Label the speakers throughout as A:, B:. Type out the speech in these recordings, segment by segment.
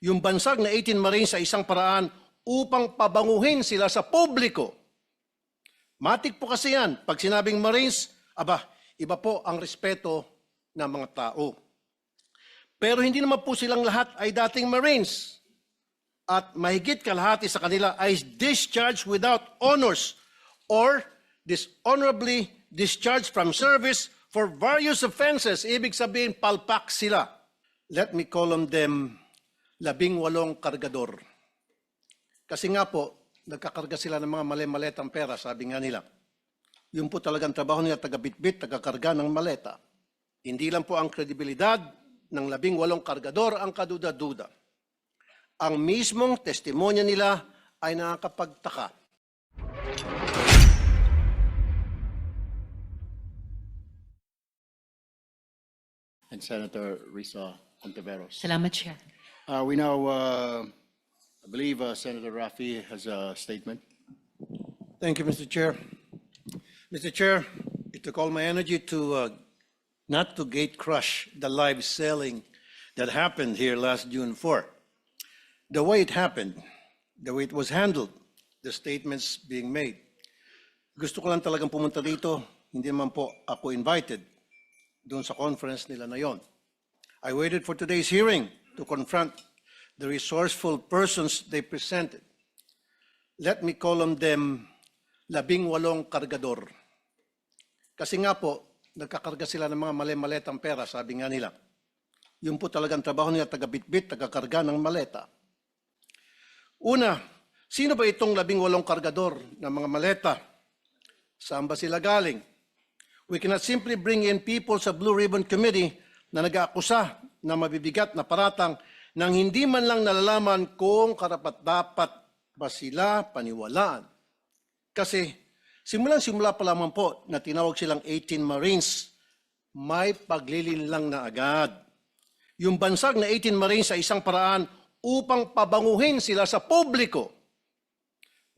A: yung bansag na 18 Marines sa isang paraan upang pabanguhin sila sa publiko. Matik po kasi yan. Pag sinabing Marines, iba po ang respeto ng mga tao. Pero hindi naman po silang lahat ay dating Marines. At mahigit kalahati sa kanila ay discharged without honors or dishonorably discharged from service for various offenses. Ibig sabihin, palpak sila. Let me call on them 18 kargador. Kasi nga po, nagkakarga sila ng mga mali-maletang pera, sabi nga nila. Yun po talagang trabaho nila, taga-bitbit, taga-karga ng maleta. Hindi lang po ang kredibilidad ng 18 kargador ang kaduda-duda. Ang mismong testimonya nila ay nakakapagtaka.
B: And Senator Risa Ontiveros.
C: Salamat, Chair.
B: We now, I believe Senator Rafi has a statement.
A: Thank you, Mr. Chair. Mr. Chair, it took all my energy to not to gate crush the live selling that happened here last June 4. The way it happened, the way it was handled, the statements being made. Gusto ko lang talagang pumunta dito, hindi naman po ako invited doon sa conference nila na yon. I waited for today's hearing to confront the resourceful persons they presented. Let me call on them 18 kargador. Kasi nga po, nagkakarga sila ng mga mali-maletang pera, sabi nga nila. Yun po talagang trabaho nila, taga-bitbit, taga-karga ng maleta. Una, sino ba itong 18 kargador ng mga maleta? Saan ba sila galing? We cannot simply bring in people sa Blue Ribbon Committee na nag-aakusa na mabibigat na paratang nang hindi man lang nalalaman kung karapat-dapat ba sila paniwalaan. Kasi simulang-simula pa lamang po na tinawag silang 18 Marines, may paglilinlang na agad. Yung bansag na 18 Marines sa isang paraan upang pabanguhin sila sa publiko.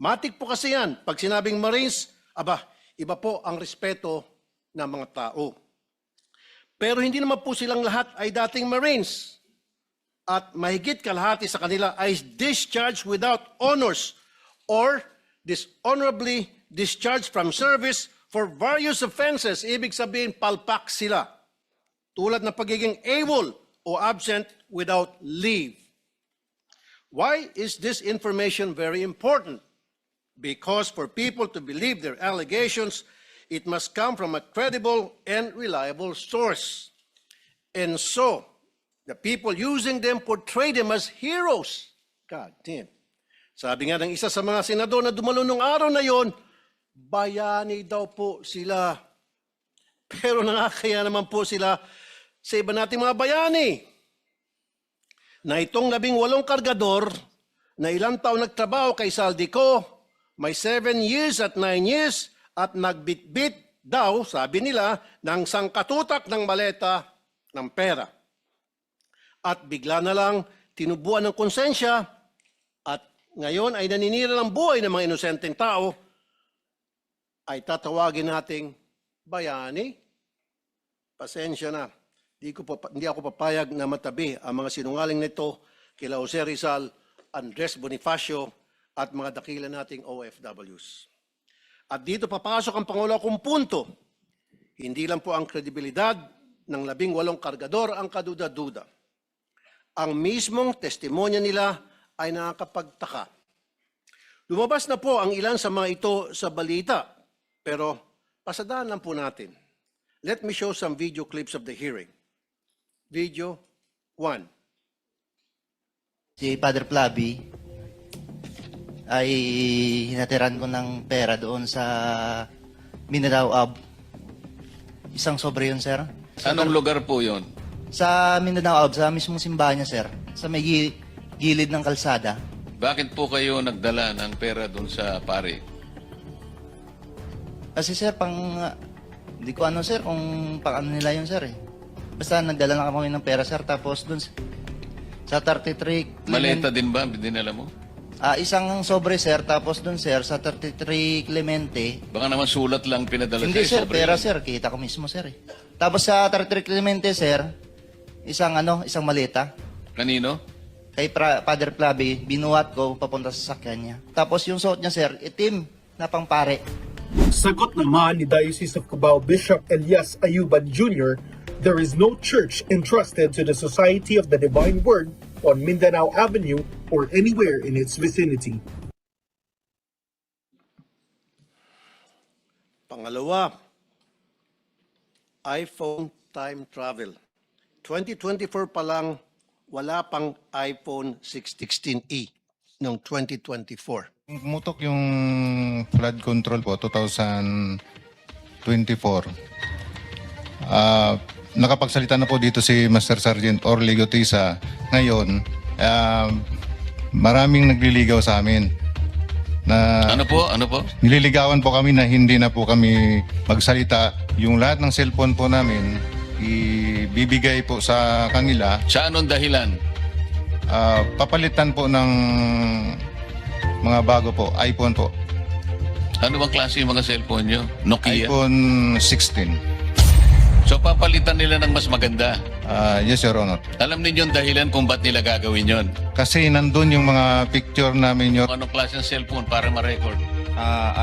A: Matik po kasi yan. Pag sinabing Marines, iba po ang respeto ng mga tao. Pero hindi naman po silang lahat ay dating Marines. At mahigit kalahati sa kanila ay discharged without honors or dishonorably discharged from service for various offenses. Ibig sabihin, palpak sila. Tulad ng pagiging AWOL o absent without leave. Why is this information very important? Because for people to believe their allegations, it must come from a credible and reliable source. And so, the people using them portray them as heroes. God damn. Sabi nga ng isa sa mga senador na dumalo nung araw na yon, bayani daw po sila. Pero nakakaya naman po sila sa iba nating mga bayani. Na itong 18 kargador na ilang taon nagtrabaho kay Saldico, may 7 years at 9 years at nagbitbit daw, sabi nila, ng sangkatutak ng maleta ng pera. At bigla na lang tinubuan ng konsensya at ngayon ay naninira ng buhay ng mga inosenteng tao, ay tatawagin nating bayani. Pasensya na. Hindi ako papayag na matabi ang mga sinungaling nito kila Jose Rizal, Andres Bonifacio at mga dakila nating OFWs. At dito papasok ang pangulo kong punto. Hindi lang po ang kredibilidad ng 18 kargador ang kaduda-duda. Ang mismong testimonya nila ay nakakapagtaka. Lumabas na po ang ilan sa mga ito sa balita, pero pasadaan lang po natin. Let me show some video clips of the hearing. Video 1.
D: Si Father Flavi ay hinatiran ko ng pera doon sa Mindanao Ab. Isang sobre yun, sir.
E: Anong lugar po yun?
D: Sa Mindanao Ab, sa mismong simbahan niya, sir. Sa may gilid ng kalsada.
E: Bakit po kayo nagdala ng pera doon sa pari?
D: Kasi, sir, hindi ko ano, sir, kung pang ano nila yun, sir, eh. Basta nagdala na kami ng pera, sir. Tapos doon sa 33
E: Maleta din ba? Dinala mo?
D: Isang sobre, sir. Tapos doon, sir, sa 33 Clemente.
E: Baka naman sulat lang pinadala
D: Hindi,
E: sa'yo,
D: sir.
E: sobre
D: Pera,
E: lang.
D: sir. Kita ko mismo, sir, eh. Tapos sa 33 Clemente, sir, isang maleta.
E: Kanino?
D: kay Father Flavi, binuhat ko papunta sa sakyan niya. Tapos yung suot niya, sir, itim na pangpare.
C: Sagot naman ni Diocese of Cubao Bishop Elias Ayuban Jr., there is no church entrusted to the Society of the Divine Word on Mindanao Avenue or anywhere in its vicinity.
A: Pangalawa, iPhone time travel. 2024 pa lang, wala pang iPhone 16e noong 2024.
F: Pumutok yung flood control po, 2024. Nakapagsalita na po dito si Master Sergeant Orly Gotisa. Ngayon, maraming nagliligaw sa amin.
E: Ano po?
F: Nililigawan po kami na hindi na po kami magsalita. Yung lahat ng cellphone po namin, ibibigay po sa kanila.
E: Sa anong dahilan?
F: Papalitan po ng mga bago po, iPhone po.
E: Ano bang klase yung mga cellphone nyo? Nokia?
F: iPhone 16.
E: So papalitan nila ng mas maganda.
F: Yes, Your Honor.
E: Alam ninyo yung dahilan kung ba't nila gagawin yon?
F: Kasi nandun yung mga picture namin, Your
E: Anong klase ng cellphone para ma-record?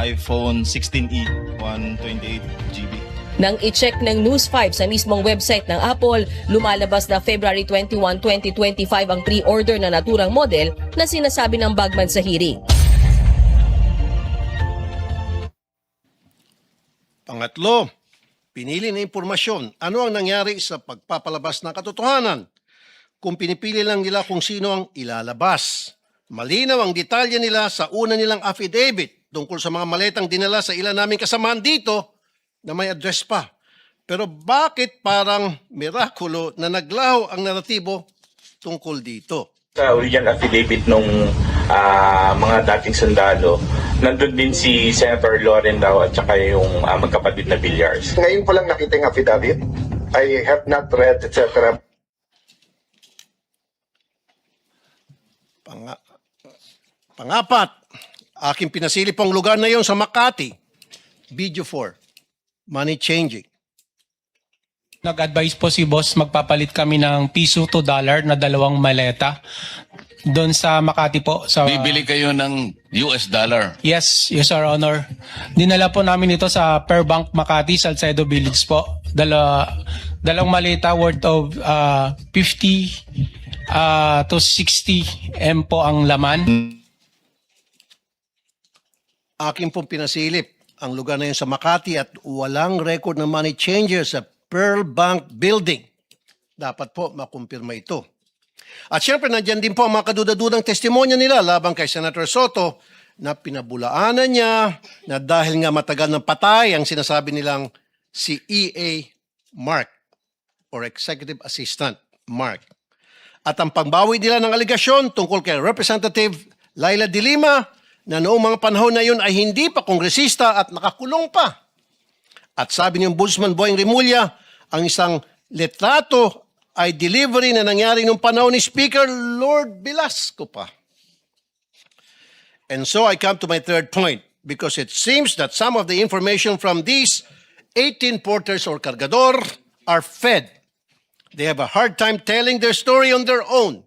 G: iPhone 16e, 128 GB.
H: Nang i-check ng News 5 sa mismong website ng Apple, lumalabas na February 21, 2025 ang pre-order na naturang model na sinasabi ng bagman sa hearing.
A: Pangatlo, pinili na impormasyon. Ano ang nangyari sa pagpapalabas ng katotohanan? Kung pinipili lang nila kung sino ang ilalabas. Malinaw ang detalye nila sa una nilang affidavit tungkol sa mga maletang dinala sa ilan naming kasamaan dito na may address pa. Pero bakit parang mirakulo na naglaho ang naratibo tungkol dito?
I: Sa original affidavit nung mga dating sundalo, nandun din si Senator Loren daw at saka yung magkapatid na Villars.
J: Ngayon ko lang nakita yung affidavit. I have not read, etc.
A: Pangapat, aking pinasilip ang lugar na yon sa Makati. Video 4. Money changing.
K: Nag-advise po si boss, magpapalit kami ng piso to dollar na 2 maleta doon sa Makati po. Sa,
E: Bibili kayo ng US dollar.
K: Yes, Your Honor. Dinala po namin ito sa Perbank Makati, Salcedo Village po. Dalawang maleta worth of 50 to 60 M po ang laman.
A: Aking pong pinasilip ang lugar na yun sa Makati at walang record ng money changer sa Pearl Bank Building. Dapat po makumpirma ito. At syempre, nandyan din po ang mga kadudadudang testimonya nila laban kay Senator Soto na pinabulaanan niya na dahil nga matagal ng patay ang sinasabi nilang si EA Mark or Executive Assistant Mark. At ang pangbawi nila ng aligasyon tungkol kay Representative Laila de Lima na noong mga panahon na yun ay hindi pa kongresista at nakakulong pa. At sabi ni Ombudsman Boying Rimulya, ang isang letrato ay delivery na nangyari noong panahon ni Speaker Lord Velasco pa. And so I come to my third point because it seems that some of the information from these 18 porters or cargador are fed. They have a hard time telling their story on their own.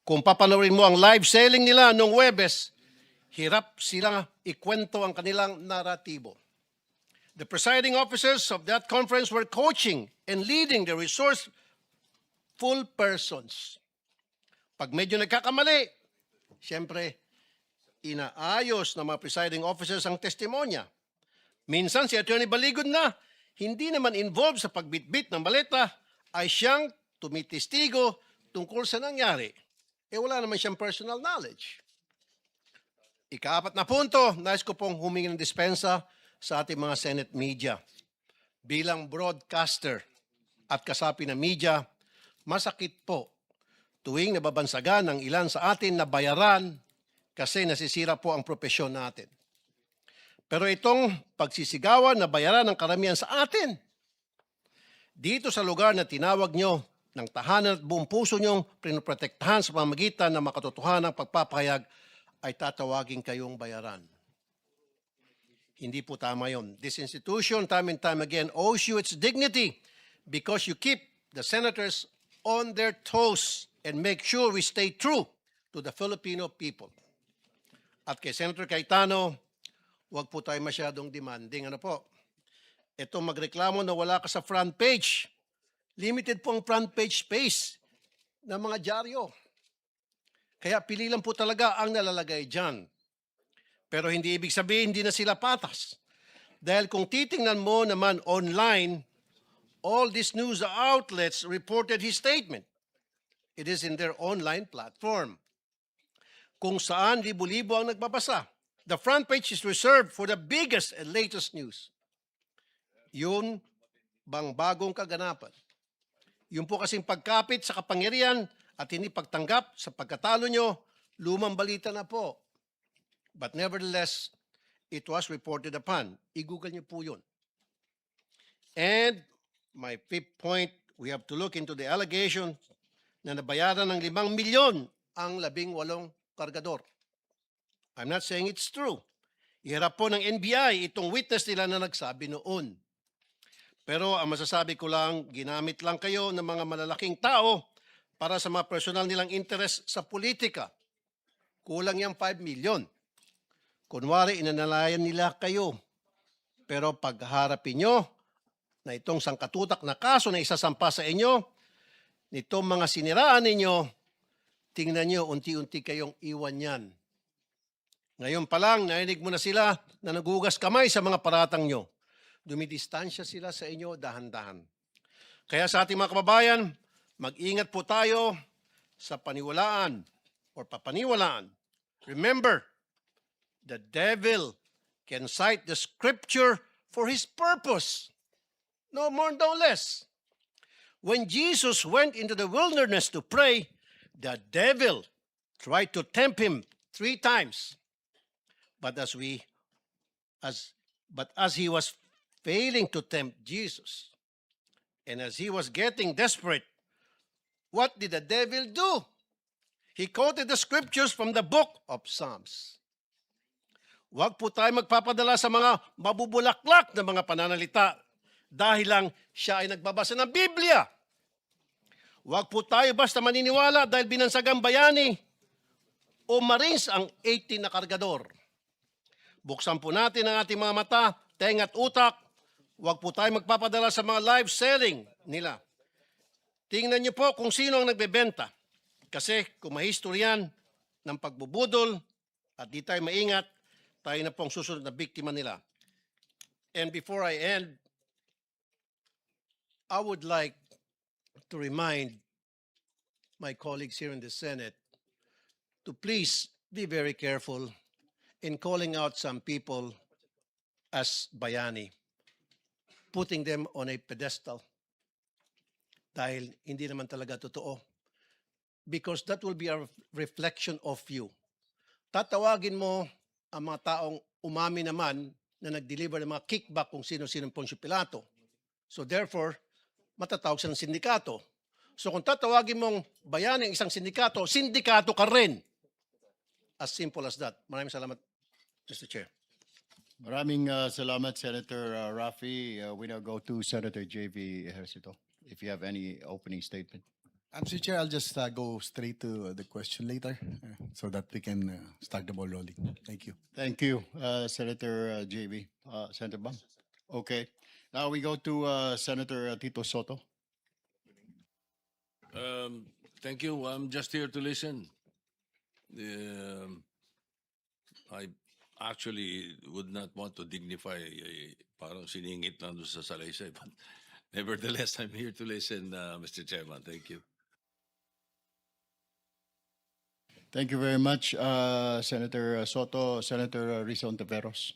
A: Kung papanoorin mo ang live selling nila noong Webes, hirap silang ikwento ang kanilang naratibo. The presiding officers of that conference were coaching and leading the resourceful persons. Pag medyo nagkakamali, siyempre, inaayos ng mga presiding officers ang testimonya. Minsan si Attorney Baligod na, hindi naman involved sa pagbitbit ng maleta, ay siyang tumitistigo tungkol sa nangyari. Wala naman siyang personal knowledge. Ika-4 na punto, nais ko pong humingi ng dispensa sa ating mga Senate media. Bilang broadcaster at kasapi ng media, masakit po tuwing nababansagan ng ilan sa atin na bayaran kasi nasisira po ang propesyon natin. Pero itong pagsisigawan na bayaran ng karamihan sa atin, dito sa lugar na tinawag nyo ng tahanan at buong puso nyong pinoprotektahan sa pamamagitan ng makatotohanan ng pagpapahayag, ay tatawagin kayong bayaran. Hindi po tama yun. This institution, time and time again, owes you its dignity because you keep the senators on their toes and make sure we stay true to the Filipino people. At kay Senator Cayetano, huwag po tayo masyadong demanding. Ano po? Ito magreklamo na wala ka sa front page. Limited po ang front page space ng mga dyaryo. Kaya pili lang po talaga ang nalalagay dyan. Pero hindi ibig sabihin hindi na sila patas. Dahil kung titingnan mo naman online, all these news outlets reported his statement. It is in their online platform. Kung saan libo-libo ang nagbabasa. The front page is reserved for the biggest and latest news. Yun bang bagong kaganapan? Yun po kasing pagkapit sa kapangyarihan at hindi pagtanggap sa pagkatalo nyo, lumang balita na po. But nevertheless, it was reported upon. I-google nyo po yun. And my fifth point, we have to look into the allegation na nabayaran ng 5 milyon ang 18 kargador. I'm not saying it's true. Iharap po ng NBI itong witness nila na nagsabi noon. Pero ang masasabi ko lang, ginamit lang kayo ng mga malalaking tao para sa mga personal nilang interest sa politika. Kulang yung 5 million. Kunwari, inanalayan nila kayo. Pero pagharapin nyo na itong sangkatutak na kaso na isasampa sa inyo, nitong mga siniraan ninyo, tingnan nyo, unti-unti kayong iwan yan. Ngayon pa lang, narinig mo na sila na nagugas kamay sa mga paratang nyo. Dumidistansya sila sa inyo dahan-dahan. Kaya sa ating mga kababayan, mag-ingat po tayo sa paniwalaan or papaniwalaan. Remember, the devil can cite the scripture for his purpose. No more, no less. When Jesus went into the wilderness to pray, the devil tried to tempt him 3 times. But as he was failing to tempt Jesus, and as he was getting desperate, what did the devil do? He quoted the scriptures from the book of Psalms. Huwag po tayo magpapadala sa mga mabubulaklak na mga pananalita dahil lang siya ay nagbabasa ng Biblia. Huwag po tayo basta maniniwala dahil binansagang bayani o Marines ang 18 na kargador. Buksan po natin ang ating mga mata, tenga at utak. Huwag po tayo magpapadala sa mga live selling nila. Tingnan niyo po kung sino ang nagbebenta. Kasi kung mahistoryan ng pagbubudol at di tayo maingat, tayo na pong susunod na biktima nila. And before I end, I would like to remind my colleagues here in the Senate to please be very careful in calling out some people as bayani, putting them on a pedestal dahil hindi naman talaga totoo. Because that will be a reflection of you. Tatawagin mo ang mga taong umami naman na nag-deliver ng mga kickback kung sino-sino Poncio Pilato. So therefore, matatawag siya ng sindikato. So kung tatawagin mong bayani ang isang sindikato, sindikato ka rin. As simple as that. Maraming salamat, Mr. Chair.
B: Maraming salamat, Senator Rafi. We now go to Senator J.V. Ejercito, if you have any opening statement.
L: Mr. Chair, I'll just go straight to the question later so that we can start the ball rolling. Thank you.
B: Thank you, Senator J.V. Senator Bang. Okay. Now we go to Senator Tito Soto.
M: Thank you. I'm just here to listen. I actually would not want to dignify parang siningit lang doon sa salaysay, but nevertheless, I'm here to listen, Mr. Chairman. Thank you.
B: Thank you very much, Senator Soto. Senator Rizal Ontiveros.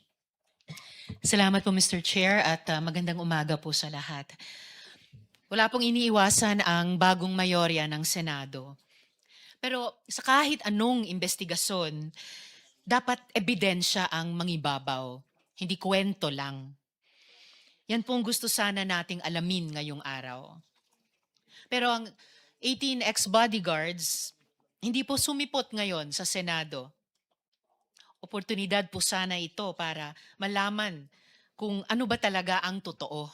N: Salamat po, Mr. Chair, at magandang umaga po sa lahat. Wala pong iniiwasan ang bagong mayorya ng Senado. Pero sa kahit anong investigasyon, dapat ebidensya ang mangibabaw, hindi kwento lang. Yan pong gusto sana nating alamin ngayong araw. Pero ang 18 ex-bodyguards, hindi po sumipot ngayon sa Senado. Oportunidad po sana ito para malaman kung ano ba talaga ang totoo.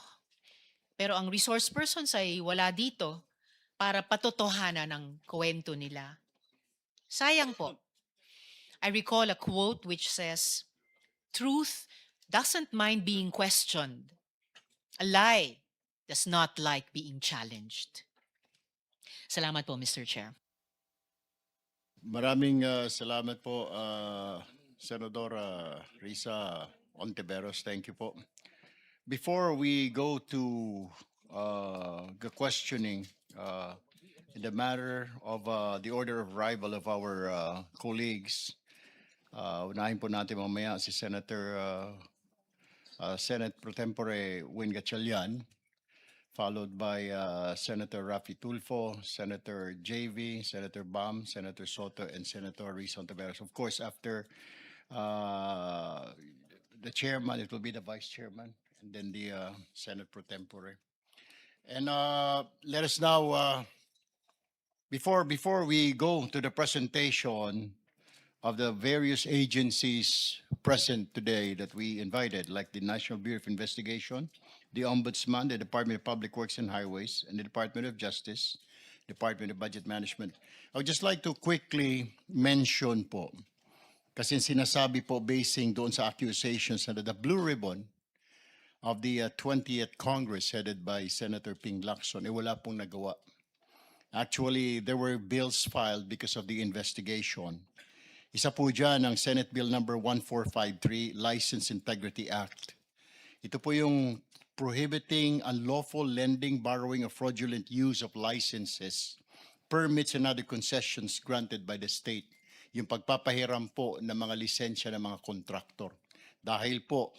N: Pero ang resource persons ay wala dito. para patotohanan ang kwento nila. Sayang po. I recall a quote which says, "Truth doesn't mind being questioned. A lie does not like being challenged." Salamat po, Mr. Chair.
B: Maraming salamat po, Senadora Risa Ontiveros. Thank you po. Before we go to the questioning in the matter of the order of arrival of our colleagues, unahin po natin mamaya si Senator Senate Pro Tempore Win Gatchalian, followed by Senator Rafi Tulfo, Senator JV, Senator Bam, Senator Soto, and Senator Risa Ontiveros. Of course, after the chairman, it will be the vice chairman, and then the Senate Pro Tempore. And let us now, before we go to the presentation of the various agencies present today that we invited, like the National Bureau of Investigation, the Ombudsman, the Department of Public Works and Highways, and the Department of Justice, Department of Budget Management. I would just like to quickly mention po, kasi sinasabi po basing doon sa accusations na the Blue Ribbon of the 20th Congress headed by Senator Ping Lacson, wala pong nagawa. Actually, there were bills filed because of the investigation. Isa po dyan ang Senate Bill number 1453, License Integrity Act. Ito po yung prohibiting unlawful lending, borrowing, or fraudulent use of licenses, permits, and other concessions granted by the state. Yung pagpapahiram po ng mga lisensya ng mga kontraktor. Dahil po,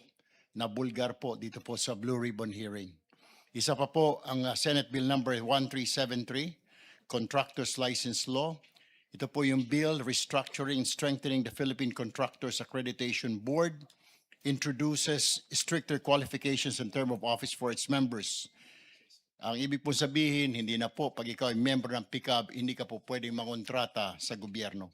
B: nabulgar po dito po sa Blue Ribbon hearing. Isa pa po ang Senate Bill number 1373, Contractors License Law. Ito po yung bill restructuring and strengthening the Philippine Contractors Accreditation Board, introduces stricter qualifications and term of office for its members. Ang ibig po sabihin, hindi na po pag ikaw ay member ng PICAB, hindi ka po pwedeng mangontrata sa gobyerno.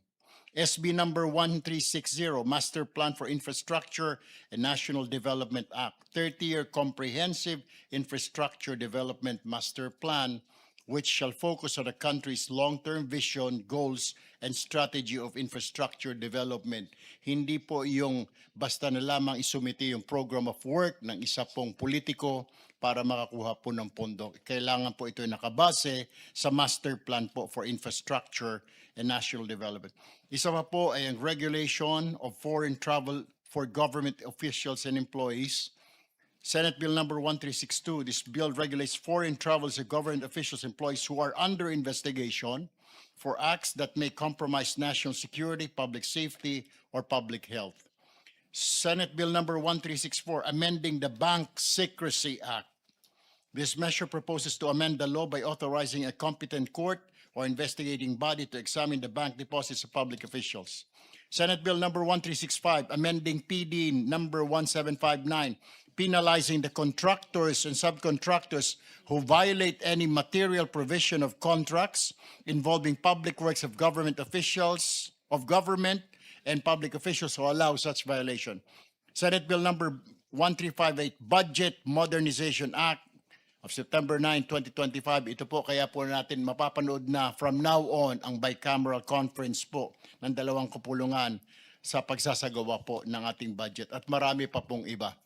B: SB number 1360, Master Plan for Infrastructure and National Development Act, 30-year comprehensive infrastructure development master plan, which shall focus on the country's long-term vision, goals, and strategy of infrastructure development. Hindi po yung basta na lamang isumiti yung program of work ng isa pong politiko para makakuha po ng pondo. Kailangan po ito nakabase sa master plan po for infrastructure and national development. Isa pa po ay ang regulation of foreign travel for government officials and employees. Senate Bill number 1362, this bill regulates foreign travels of government officials and employees who are under investigation for acts that may compromise national security, public safety, or public health. Senate Bill number 1364, amending the Bank Secrecy Act. This measure proposes to amend the law by authorizing a competent court or investigating body to examine the bank deposits of public officials. Senate Bill number 1365, amending PD number 1759, penalizing the contractors and subcontractors who violate any material provision of contracts involving public works of government officials, of government and public officials who allow such violation. Senate Bill number 1358, Budget Modernization Act of September 9, 2025. Ito po kaya po natin mapapanood na from now on ang bicameral conference po ng dalawang kapulungan sa pagsasagawa po ng ating budget at marami pa pong iba.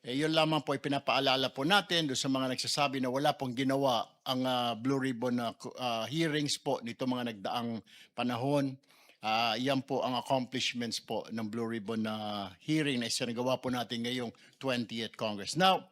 B: Yun lamang po ay pinapaalala po natin doon sa mga nagsasabi na wala pong ginawa ang Blue Ribbon hearings po nito mga nagdaang panahon. Yan po ang accomplishments po ng Blue Ribbon hearing na isinagawa po natin ngayong 20th Congress. Now,